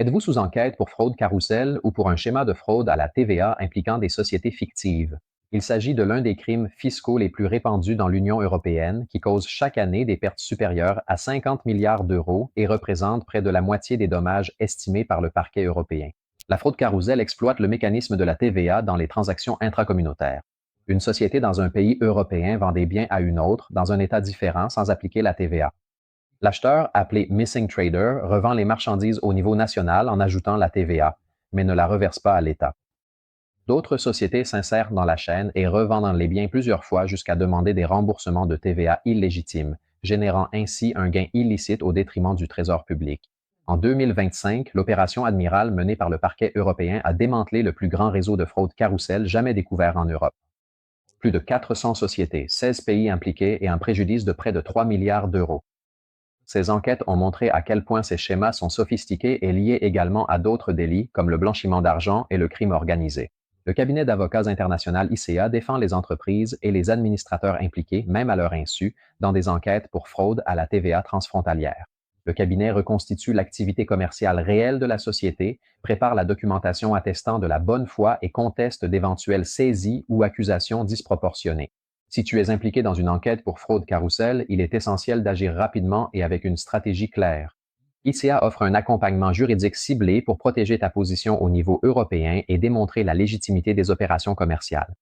Êtes-vous sous enquête pour fraude carrousel ou pour un schéma de fraude à la TVA impliquant des sociétés fictives? Il s'agit de l'un des crimes fiscaux les plus répandus dans l'Union européenne qui cause chaque année des pertes supérieures à 50 milliards d'euros et représente près de la moitié des dommages estimés par le parquet européen. La fraude carrousel exploite le mécanisme de la TVA dans les transactions intracommunautaires. Une société dans un pays européen vend des biens à une autre dans un État différent sans appliquer la TVA. L'acheteur, appelé Missing Trader, revend les marchandises au niveau national en ajoutant la TVA, mais ne la reverse pas à l'État. D'autres sociétés s'insèrent dans la chaîne et revendent les biens plusieurs fois jusqu'à demander des remboursements de TVA illégitimes, générant ainsi un gain illicite au détriment du trésor public. En 2025, l'opération Admiral menée par le parquet européen a démantelé le plus grand réseau de fraude carrousel jamais découvert en Europe. Plus de 400 sociétés, 16 pays impliqués et un préjudice de près de 3 milliards d'euros. Ces enquêtes ont montré à quel point ces schémas sont sophistiqués et liés également à d'autres délits comme le blanchiment d'argent et le crime organisé. Le cabinet d'avocats international ICEA défend les entreprises et les administrateurs impliqués, même à leur insu, dans des enquêtes pour fraude à la TVA transfrontalière. Le cabinet reconstitue l'activité commerciale réelle de la société, prépare la documentation attestant de la bonne foi et conteste d'éventuelles saisies ou accusations disproportionnées. Si tu es impliqué dans une enquête pour fraude carrousel, il est essentiel d'agir rapidement et avec une stratégie claire. ICEA offre un accompagnement juridique ciblé pour protéger ta position au niveau européen et démontrer la légitimité des opérations commerciales.